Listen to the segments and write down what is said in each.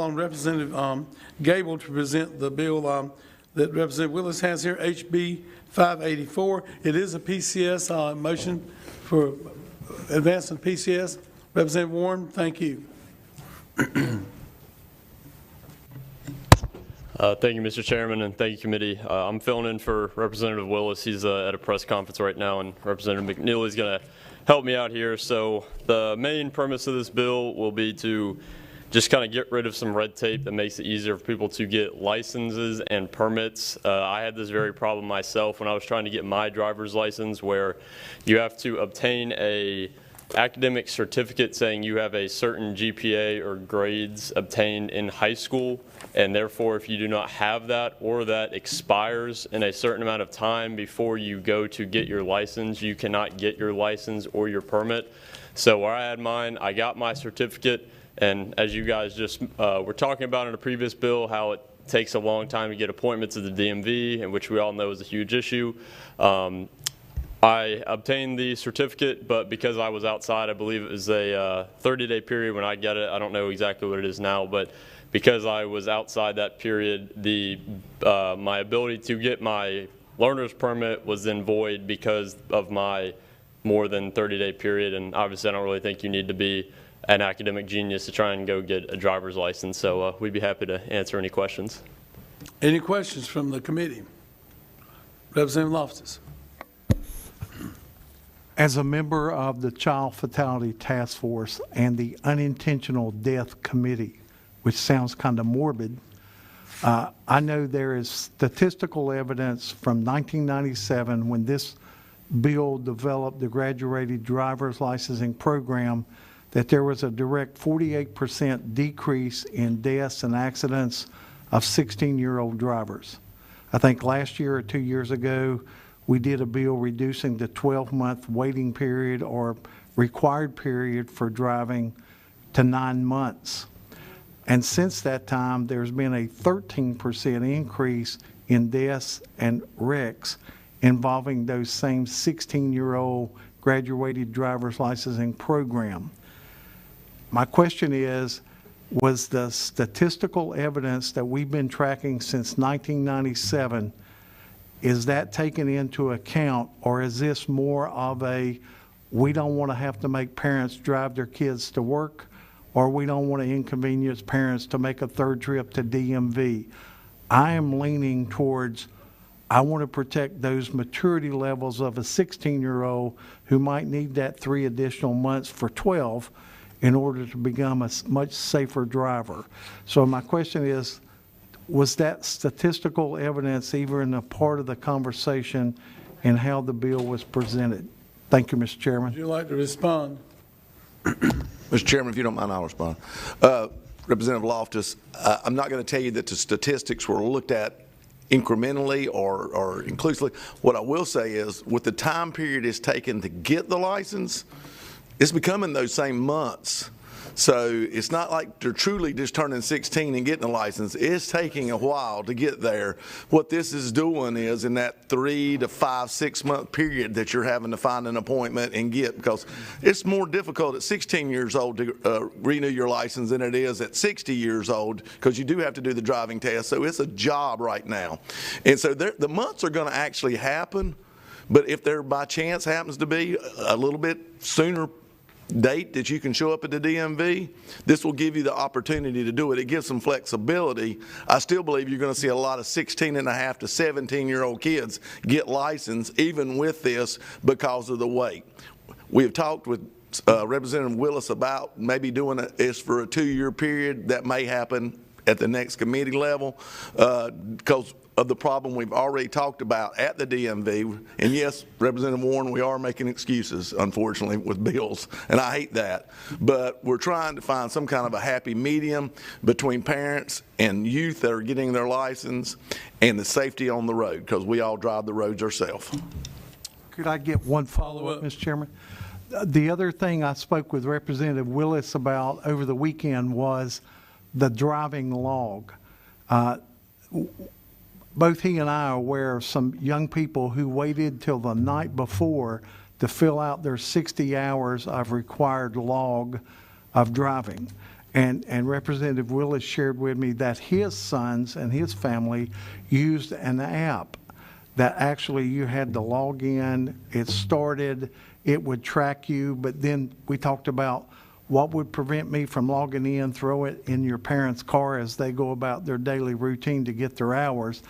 On Representative Gable to present the bill that Representative Willis has here, HB 584. It is a PCS motion for advancing PCS. Representative Warren, thank you. Thank you, Mr. Chairman, and thank you, committee. I'm filling in for Representative Willis. He's at a press conference right now, and Representative McNeely is going to help me out here. So the main premise of this bill will be to just kind of get rid of some red tape that makes it easier for people to get licenses and permits. I had this very problem myself when I was trying to get my driver's license, where you have to obtain a academic certificate saying you have a certain GPA or grades obtained in high school, and therefore if you do not have that, or that expires in a certain amount of time before you go to get your license, you cannot get your license or your permit. So where I had mine, I got my certificate, and as you guys just were talking about in a previous bill, how it takes a long time to get appointments at the DMV, and which we all know is a huge issue. I obtained the certificate, but because I was outside, I believe it was a 30-day period when I get it. I don't know exactly what it is now, but because I was outside that period, my ability to get my learner's permit was then void because of my more than 30-day period. And obviously, I don't really think you need to be an academic genius to try and go get a driver's license. So we'd be happy to answer any questions. Any questions from the committee? Representative Loftus. As a member of the Child Fatality Task Force and the Unintentional Death Committee, which sounds kind of morbid, I know there is statistical evidence from 1997 when this bill developed the graduated driver's licensing program that there was a direct 48% decrease in deaths and accidents of 16-year-old drivers. I think last year or 2 years ago, we did a bill reducing the 12-month waiting period or required period for driving to 9 months. And since that time, there's been a 13% increase in deaths and wrecks involving those same 16-year-old graduated driver's licensing program. My question is, was the statistical evidence that we've been tracking since 1997, is that taken into account, or is this more of a, we don't want to have to make parents drive their kids to work, or we don't want to inconvenience parents to make a third trip to DMV? I am leaning towards, I want to protect those maturity levels of a 16-year-old who might need that 3 additional months for 12 in order to become a much safer driver. So my question is, was that statistical evidence even a part of the conversation in how the bill was presented? Thank you, Mr. Chairman. Would you like to respond? Mr. Chairman, if you don't mind, I'll respond. Representative Loftus, I'm not going to tell you that the statistics were looked at incrementally or inclusively. What I will say is, with the time period it's taken to get the license, it's becoming those same months. So it's not like they're truly just turning 16 and getting a license. It's taking a while to get there. What this is doing is, in that 3 to 5, 6 month period that you're having to find an appointment and get, because it's more difficult at 16 years old to renew your license than it is at 60 years old, because you do have to do the driving test. So it's a job right now. And so the months are going to actually happen, but if there by chance happens to be a little bit sooner date that you can show up at the DMV, this will give you the opportunity to do it. It gives some flexibility. I still believe you're going to see a lot of 16 and a half to 17-year-old kids get licensed even with this because of the wait. We have talked with Representative Willis about maybe doing this for a 2-year period. That may happen at the next committee level because of the problem we've already talked about at the DMV. And yes, Representative Warren, we are making excuses, unfortunately, with bills, and I hate that. But we're trying to find some kind of a happy medium between parents and youth that are getting their license and the safety on the road, because we all drive the roads ourselves. Could I get one follow-up, Mr. Chairman? The other thing I spoke with Representative Willis about over the weekend was the driving log. Both he and I are aware of some young people who waited till the night before to fill out their 60 hours of required log of driving. and Representative Willis shared with me that his sons and his family used an app that actually you had to log in, it started, it would track you, but then we talked about what would prevent me from logging in, throw it in your parents' car as they go about their daily routine to get their hours.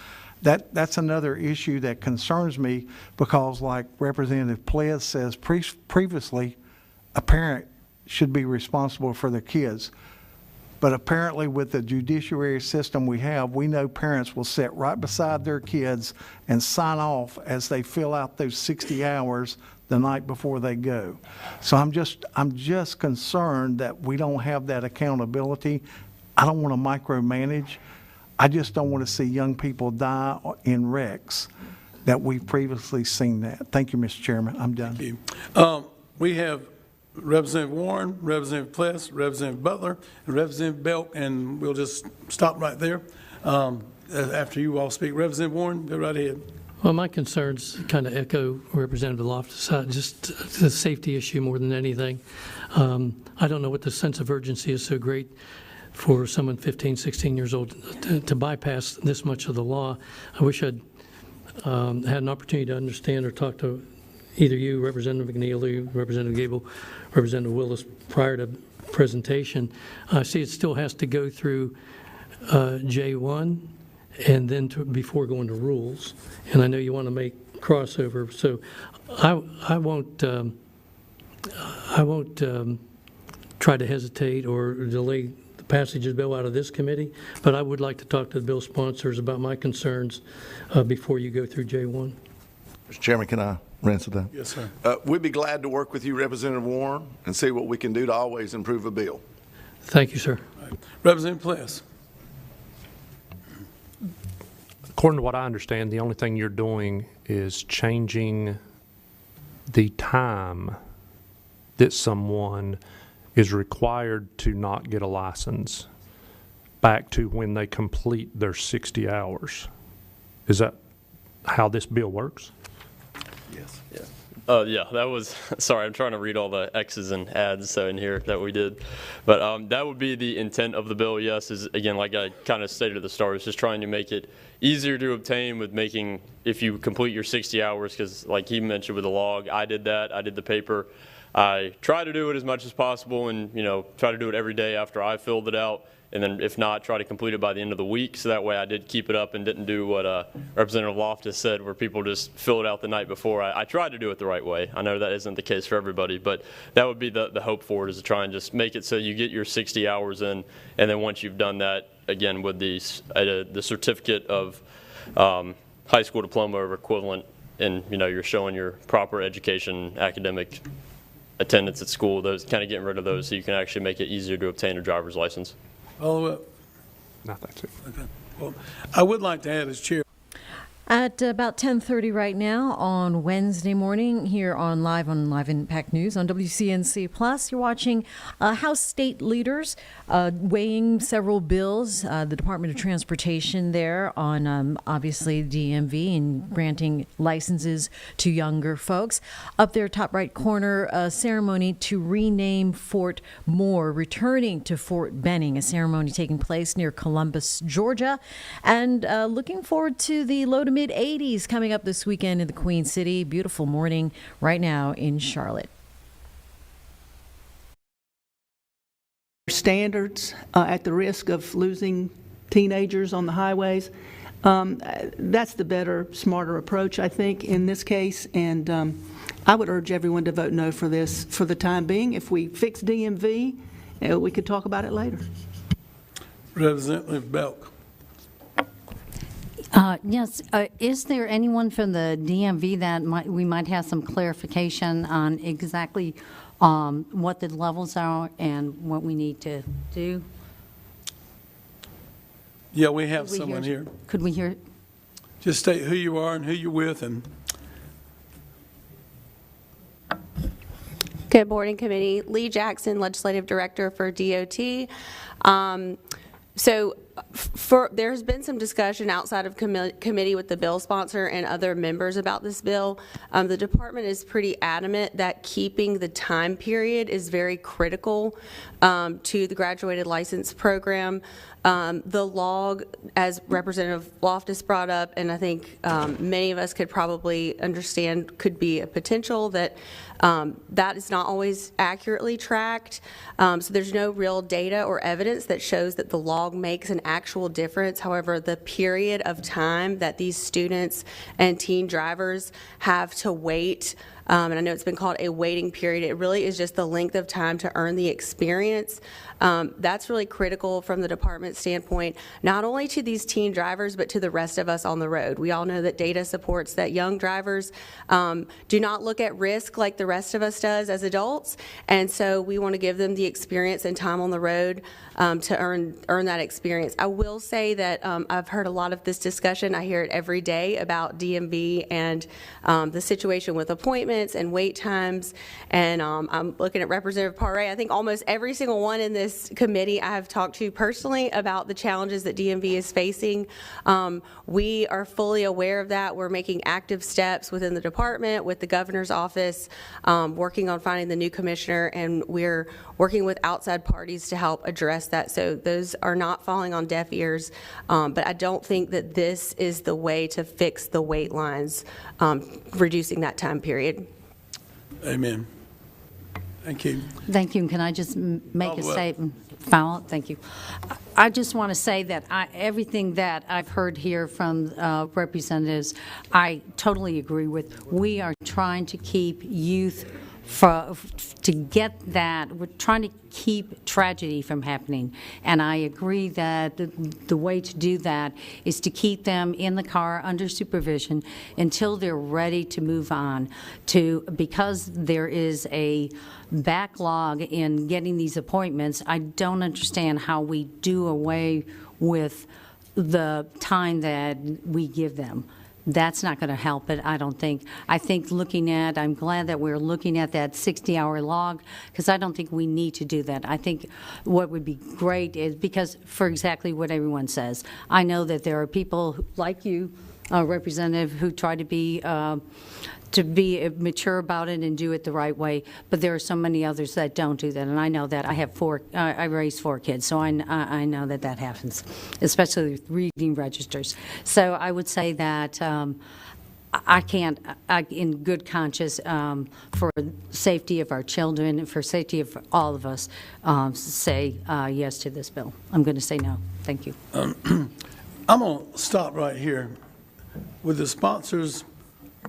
That's another issue that concerns me because, like Representative Ples says previously, a parent should be responsible for their kids. But apparently with the judiciary system we have, we know parents will sit right beside their kids and sign off as they fill out those 60 hours the night before they go. So I'm just concerned that we don't have that accountability. I don't want to micromanage. I just don't want to see young people die in wrecks that we've previously seen that. Thank you, Mr. Chairman. I'm done. Thank you. We have Representative Warren, Representative Ples, Representative Butler, and Representative Belk, and we'll just stop right there. After you all speak, Representative Warren, go right ahead. Well, my concerns kind of echo Representative Loftus, just the safety issue more than anything. I don't know what the sense of urgency is so great for someone 15, 16 years old to bypass this much of the law. I wish I'd had an opportunity to understand or talk to either you, Representative McNeely, Representative Gable, Representative Willis prior to presentation. I see it still has to go through J1 and then before going to rules. And I know you want to make crossover, so I won't try to hesitate or delay the passage of the bill out of this committee, but I would like to talk to the bill sponsors about my concerns before you go through J1. Mr. Chairman, can I answer that? Yes, sir. We'd be glad to work with you, Representative Warren, and see what we can do to always improve a bill. Thank you, sir. Right. Representative Ples. According to what I understand, the only thing you're doing is changing the time that someone is required to not get a license back to when they complete their 60 hours. Is that how this bill works? Yes. Yeah, that was, sorry, I'm trying to read all the X's and adds in here that we did. But that would be the intent of the bill, yes, is, again, like I kind of stated at the start, is just trying to make it easier to obtain with making, if you complete your 60 hours, because like he mentioned with the log, I did that, I did the paper. I try to do it as much as possible and, try to do it every day after I filled it out. And then if not, try to complete it by the end of the week. So that way I did keep it up and didn't do what Representative Loftus said, where people just fill it out the night before. I tried to do it the right way. I know that isn't the case for everybody, but that would be the hope for it, is to try and just make it so you get your 60 hours in. And then once you've done that, again, with the certificate of high school diploma or equivalent, and you're showing your proper education, academic attendance at school, those kind of getting rid of those so you can actually make it easier to obtain a driver's license. Follow up. No, that's it. Okay. Well, I would like to add as chair. At about 10:30 right now on Wednesday morning here on Live Impact News on WCNC Plus, you're watching House state leaders weighing several bills. The Department of Transportation there on obviously DMV and granting licenses to younger folks. Up there, top right corner, a ceremony to rename Fort Moore, returning to Fort Benning, a ceremony taking place near Columbus, Georgia, and looking forward to the low to mid-80s coming up this weekend in the Queen City. Beautiful morning right now in Charlotte. Standards at the risk of losing teenagers on the highways. That's the better, smarter approach, I think, in this case. And I would urge everyone to vote no for this for the time being. If we fix DMV, we could talk about it later. Representative Belk. Yes. Is there anyone from the DMV that we might have some clarification on exactly what the levels are and what we need to do? Yeah, we have someone here. Could we hear? Just state who you are and who you're with. And Good morning, committee. Lee Jackson, Legislative Director for DOT. So there's been some discussion outside of committee with the bill sponsor and other members about this bill. The department is pretty adamant that keeping the time period is very critical to the graduated license program. The log, as Representative Loftus brought up, and I think many of us could probably understand, could be a potential that that is not always accurately tracked. So there's no real data or evidence that shows that the log makes an actual difference. However, the period of time that these students and teen drivers have to wait, and I know it's been called a waiting period, it really is just the length of time to earn the experience. That's really critical from the department standpoint, not only to these teen drivers, but to the rest of us on the road. We all know that data supports that young drivers do not look at risk like the rest of us does as adults, and so we want to give them the experience and time on the road to earn that experience. I will say that I've heard a lot of this discussion. I hear it every day about DMV and the situation with appointments and wait times, and I'm looking at Representative Paré. I think almost every single one in this committee I have talked to personally about the challenges that DMV is facing. We are fully aware of that. We're making active steps within the department, with the governor's office, working on finding the new commissioner, and we're working with outside parties to help address that. So those are not falling on deaf ears, but I don't think that this is the way to fix the wait lines, reducing that time period. Amen. Thank you. Thank you. And can I just make a Follow up. statement? Follow up? Thank you. I just want to say that everything that I've heard here from representatives, I totally agree with. We are trying to keep youth to get that. We're trying to keep tragedy from happening, and I agree that the way to do that is to keep them in the car under supervision until they're ready to move on, because there is a backlog in getting these appointments. I don't understand how we do away with the time that we give them. That's not going to help it, I don't think. I think I'm glad that we're looking at that 60-hour log, because I don't think we need to do that. I think what would be great is, because for exactly what everyone says, I know that there are people like you, Representative, who try to be mature about it and do it the right way, but there are so many others that don't do that, and I know that. I raised 4 kids, so I know that happens, especially with reading registers. So I would say that I can't, in good conscience, for safety of our children, for safety of all of us, say yes to this bill. I'm going to say no. Thank you. I'm going to stop right here. Would the sponsors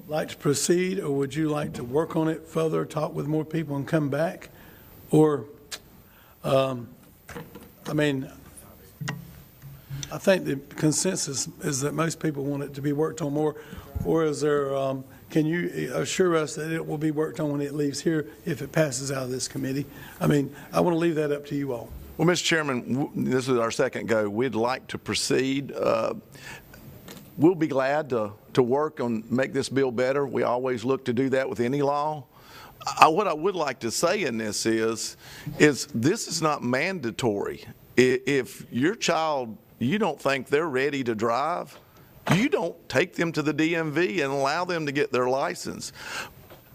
like to proceed, or would you like to work on it further, talk with more people and come back? Or, I think the consensus is that most people want it to be worked on more. Or is there, can you assure us that it will be worked on when it leaves here if it passes out of this committee? I want to leave that up to you all. Well, Mr. Chairman, this is our second go. We'd like to proceed. We'll be glad to work on make this bill better. We always look to do that with any law. What I would like to say in this is this is not mandatory. If your child, you don't think they're ready to drive, you don't take them to the DMV and allow them to get their license.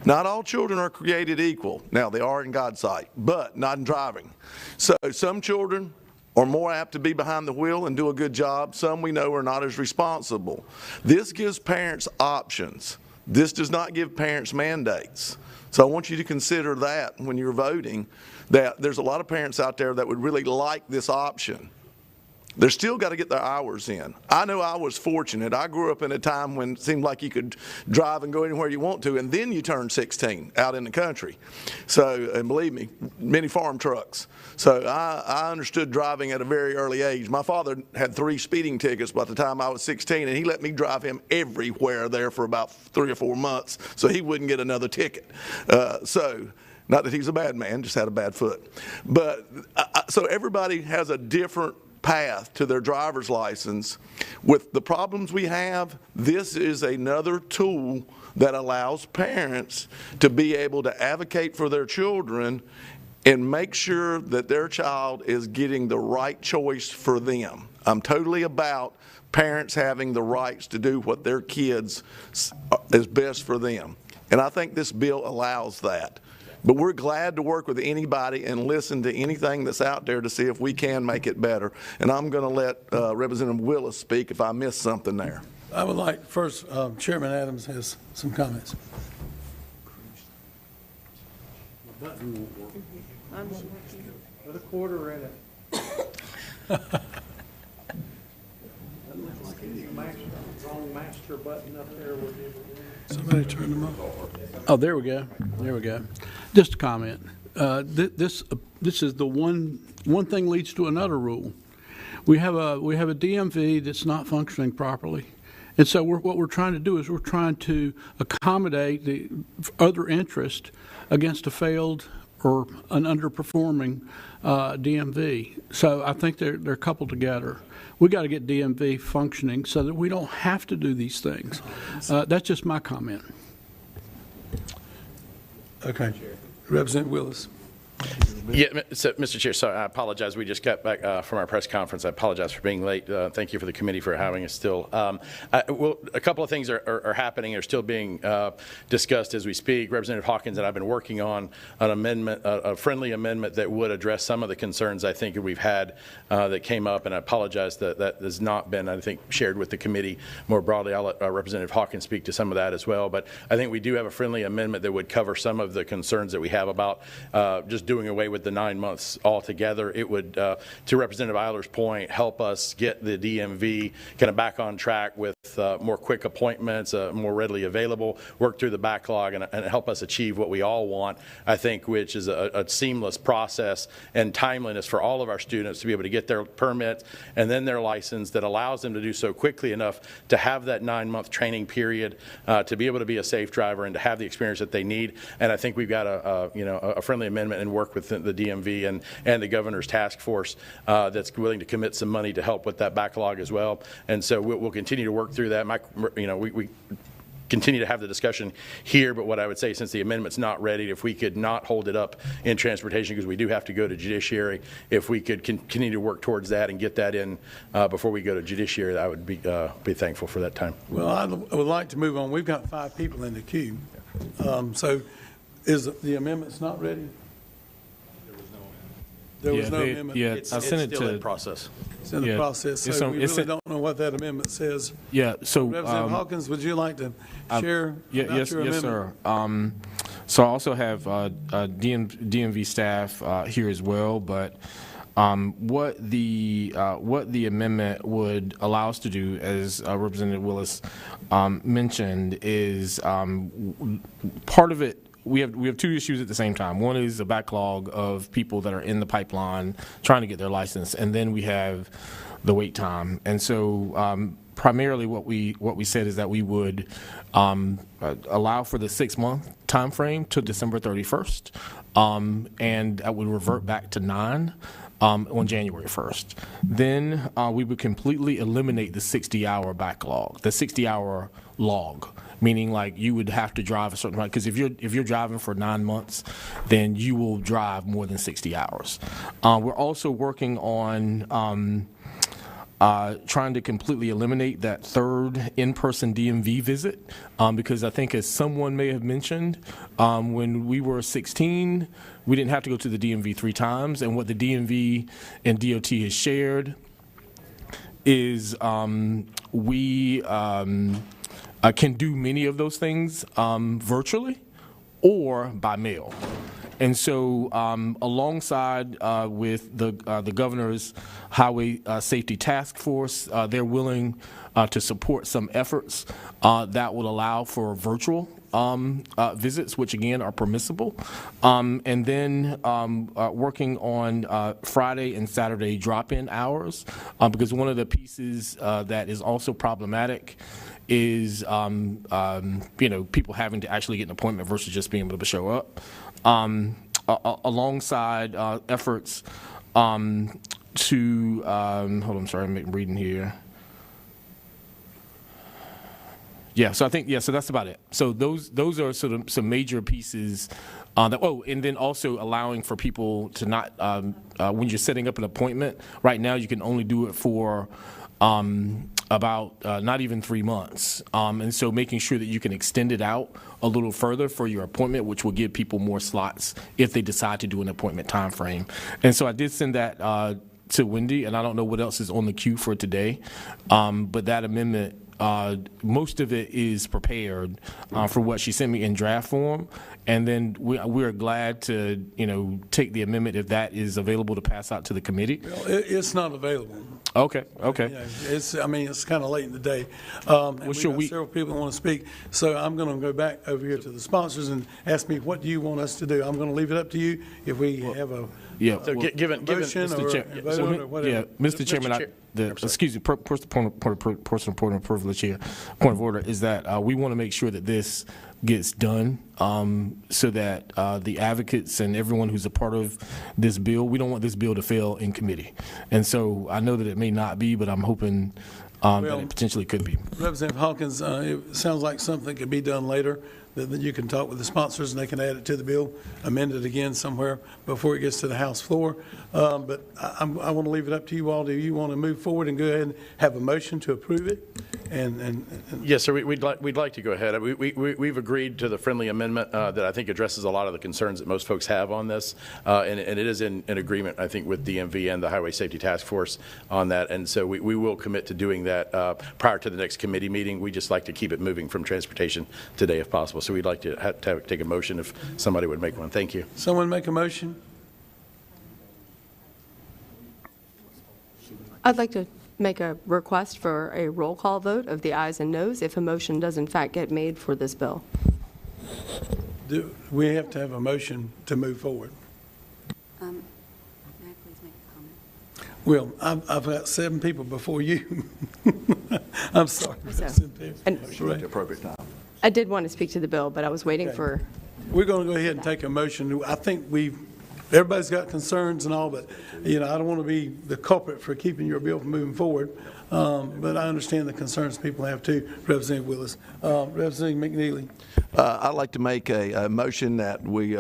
Not all children are created equal. Now, they are in God's sight, but not in driving. So some children are more apt to be behind the wheel and do a good job. Some we know are not as responsible. This gives parents options. This does not give parents mandates. So I want you to consider that when you're voting, that there's a lot of parents out there that would really like this option. They're still got to get their hours in. I know I was fortunate. I grew up in a time when it seemed like you could drive and go anywhere you want to, and then you turn 16 out in the country. So, and believe me, many farm trucks. So I understood driving at a very early age. My father had 3 speeding tickets by the time I was 16, and he let me drive him everywhere there for about 3 or 4 months so he wouldn't get another ticket. Not that he's a bad man, just had a bad foot. But so everybody has a different path to their driver's license. With the problems we have, this is another tool that allows parents to be able to advocate for their children and make sure that their child is getting the right choice for them. I'm totally about parents having the rights to do what their kids is best for them. And I think this bill allows that. But we're glad to work with anybody and listen to anything that's out there to see if we can make it better. And I'm going to let Representative Willis speak if I missed something there. I would like, first, Chairman Adams has some comments. Put a quarter in it. Wrong master button up there. Somebody turn them off. Oh, there we go. There we go. Just a comment. This is the one thing leads to another rule. We have a DMV that's not functioning properly. And so what we're trying to do is we're trying to accommodate the other interest against a failed or an underperforming DMV. So I think they're coupled together. We got to get DMV functioning so that we don't have to do these things. That's just my comment. Okay. Representative Willis. Yeah, so, Mr. Chair, sorry, I apologize. We just got back from our press conference. I apologize for being late. Thank you for the committee for having us still. Well, a couple of things are happening. They're still being discussed as we speak. Representative Hawkins and I have been working on an amendment, a friendly amendment that would address some of the concerns I think we've had that came up, and I apologize that has not been, I think, shared with the committee more broadly. I'll let Representative Hawkins speak to some of that as well, but I think we do have a friendly amendment that would cover some of the concerns that we have about just doing away with the 9 months altogether. It would, to Representative Eiler's point, help us get the DMV kind of back on track with more quick appointments, more readily available, work through the backlog, and help us achieve what we all want, I think, which is a seamless process and timeliness for all of our students to be able to get their permit and then their license that allows them to do so quickly enough to have that 9-month training period, to be able to be a safe driver and to have the experience that they need. And I think we've got a friendly amendment and work with the DMV and the governor's task force that's willing to commit some money to help with that backlog as well. And so we'll continue to work through that. We continue to have the discussion here, but what I would say, since the amendment's not ready, if we could not hold it up in transportation, because we do have to go to judiciary, if we could continue to work towards that and get that in before we go to judiciary, I would be thankful for that time. Well, I would like to move on. We've got 5 people in the queue. So is the amendment's not ready? There was no amendment. Yeah, It's I sent it still to in process. It's in the process, so we really don't know what that amendment says. Yeah. So Representative Hawkins, would you like to share about your amendment? Yes, sir. So I also have DMV staff here as well, but what the amendment would allow us to do, as Representative Willis mentioned, is part of it. We have 2 issues at the same time. One is a backlog of people that are in the pipeline trying to get their license, and then we have the wait time. And so primarily what we said is that we would allow for the 6-month time frame to December 31st, and that would revert back to 9 on January 1st. Then we would completely eliminate the 60-hour backlog, the 60-hour log. Meaning, like, you would have to drive a certain amount, because if you're driving for 9 months, then you will drive more than 60 hours. We're also working on trying to completely eliminate that 3rd in-person DMV visit, because I think, as someone may have mentioned, when we were 16, we didn't have to go to the DMV 3 times, and what the DMV and DOT has shared is we can do many of those things virtually or by mail. And so alongside with the governor's Highway Safety Task Force, they're willing to support some efforts that will allow for virtual visits, which again are permissible, and then working on Friday and Saturday drop-in hours, because one of the pieces that is also problematic is people having to actually get an appointment versus just being able to show up, alongside efforts to hold on, sorry, I'm reading here. Yeah, so I think, so that's about it. So those are sort of some major pieces. And then also allowing for people to not, when you're setting up an appointment, right now you can only do it for about not even 3 months. And so making sure that you can extend it out a little further for your appointment, which will give people more slots if they decide to do an appointment time frame. And so I did send that to Wendy, and I don't know what else is on the queue for today, but that amendment, most of it is prepared for what she sent me in draft form, and then we're glad to, take the amendment if that is available to pass out to the committee. Well, it's not available. Okay. It's kind of late in the day. And sure, we got several people that want to speak, so I'm going to go back over here to the sponsors and ask me, what do you want us to do? I'm going to leave it up to you if we have a So given motion Mr. or Chair, a vote or whatever. Mr. Chairman, excuse me, personal point of privilege here, point of order, is that we want to make sure that this gets done so that the advocates and everyone who's a part of this bill, we don't want this bill to fail in committee. And so I know that it may not be, but I'm hoping that it potentially could be. Representative Hawkins, it sounds like something could be done later, that you can talk with the sponsors and they can add it to the bill, amend it again somewhere before it gets to the House floor. But I want to leave it up to you all. Do you want to move forward and go ahead and have a motion to approve it? Yes, sir. We'd like to go ahead. We've agreed to the friendly amendment that I think addresses a lot of the concerns that most folks have on this, and it is in agreement, I think, with DMV and the Highway Safety Task Force on that. And so we will commit to doing that prior to the next committee meeting. We just like to keep it moving from transportation today, if possible. So we'd like to take a motion if somebody would make one. Thank you. Someone make a motion? I'd like to make a request for a roll call vote of the ayes and noes if a motion does in fact get made for this bill. Do we have to have a motion to move forward? May I please make a comment? Well, I've got 7 people before you. I'm sorry. And At the appropriate time. I did want to speak to the bill, but I was waiting for. We're going to go ahead and take a motion. I think everybody's got concerns and all, but, I don't want to be the culprit for keeping your bill from moving forward. But I understand the concerns people have too, Representative Willis. Representative McNeely. I'd like to make a motion that we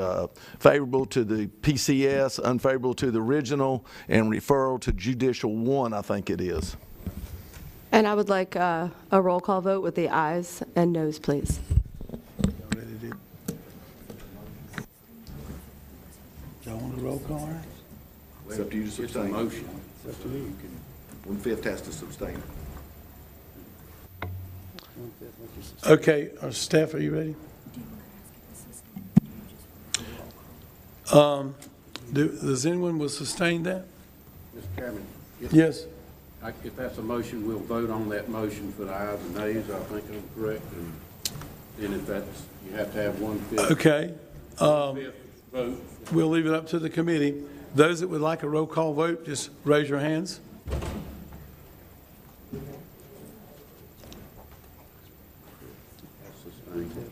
favorable to the PCS, unfavorable to the original, and referral to Judicial 1, I think it is. And I would like a roll call vote with the ayes and noes, please. Y'all want a roll call? It's up to you to sustain. It's a motion. It's up to you. 1/5 has to sustain. Okay, our staff, are you ready? Does anyone will sustain that? Mr. Chairman? Yes. If that's a motion, we'll vote on that motion for the ayes and nays. I think I'm correct. And if that's, you have to have 1/5. Okay. 1/5 vote. We'll leave it up to the committee. Those that would like a roll call vote, just raise your hands.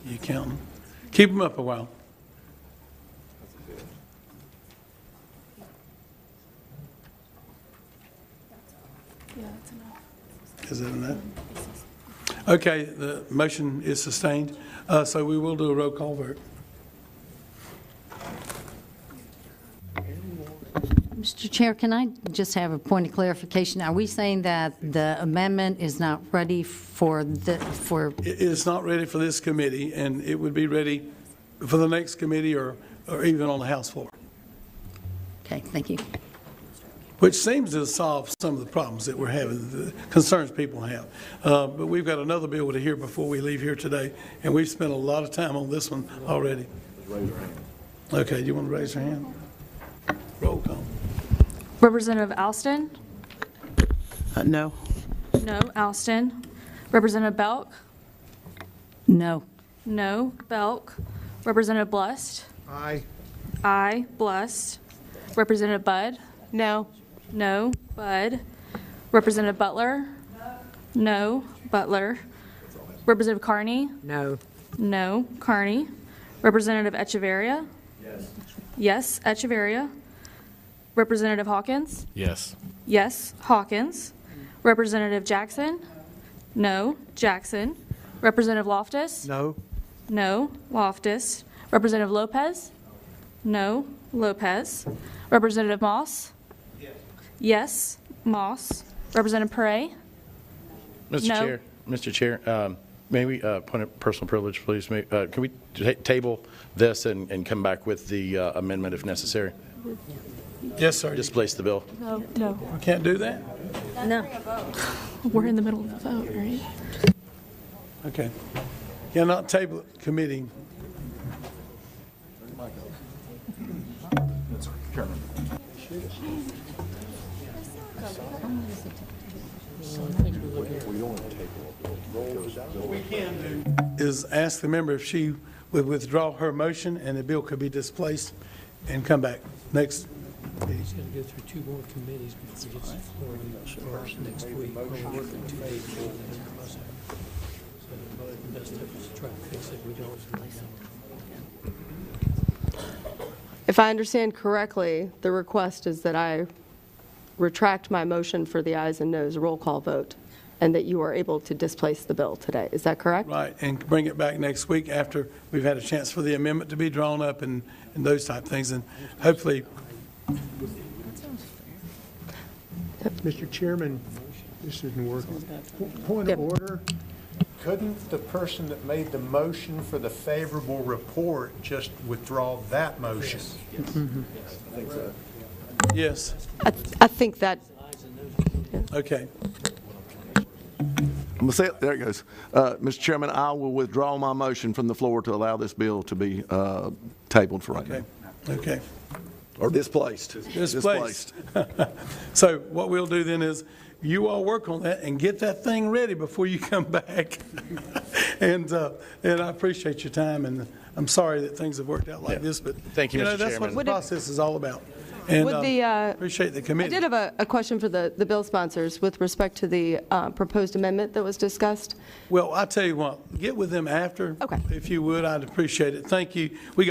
You count them. Keep them up a while. Is that enough? Okay, the motion is sustained, so we will do a roll call vote. Mr. Chair, can I just have a point of clarification? Are we saying that the amendment is not ready for It's not ready for this committee, and it would be ready for the next committee or even on the House floor, Okay, thank you. which seems to solve some of the problems that we're having, the concerns people have. But we've got another bill to hear before we leave here today, and we've spent a lot of time on this one already. Okay, do you want to raise your hand? Roll call. Representative Alston? No. No. Alston? Representative Belk? No. No. Belk? Representative Blust? Aye. Aye. Blust? Representative Budd? No. No. Budd? Representative Butler? No. Butler? Representative Carney? No. No. Carney? Representative Echeverria? Yes. Yes. Echeverria? Representative Hawkins? Yes. Yes. Hawkins? Representative Jackson? No. Jackson? Representative Loftus? No. No. Loftus. Representative Lopez? No. Lopez. Representative Moss? Yes. Moss. Representative Perret? No. Mr. Chair, may we, point of personal privilege, please, can we table this and come back with the amendment if necessary? Yes, sir. Displace the bill. No. No. We can't do that? No. We're in the middle of the vote, right? Okay. Cannot table it, committee. What we can do is ask the member if she would withdraw her motion and the bill could be displaced and come back next. He's going to go through two more committees before he gets to the floor and next week. We're working 2 days before the so the best efforts to try to fix it. We don't. If I understand correctly, the request is that I retract my motion for the ayes and noes roll call vote, and that you are able to displace the bill today. Is that correct? Right, and bring it back next week after we've had a chance for the amendment to be drawn up and those type of things, and hopefully. Mr. Chairman, this isn't working. Point of order. Couldn't the person that made the motion for the favorable report just withdraw that motion? Yes. I think that. Okay. I'm gonna say it. There it goes. Mr. Chairman, I will withdraw my motion from the floor to allow this bill to be tabled for right now. Okay. Or displaced. Displaced. So what we'll do then is you all work on that and get that thing ready before you come back. And I appreciate your time, and I'm sorry that things have worked out like this, but Thank you, Mr. that's Chairman. what the process is all about. And Would the, appreciate the committee. I did have a question for the bill sponsors with respect to the proposed amendment that was discussed. Well, I tell you what, get with them after. Okay. If you would, I'd appreciate it. Thank you. We got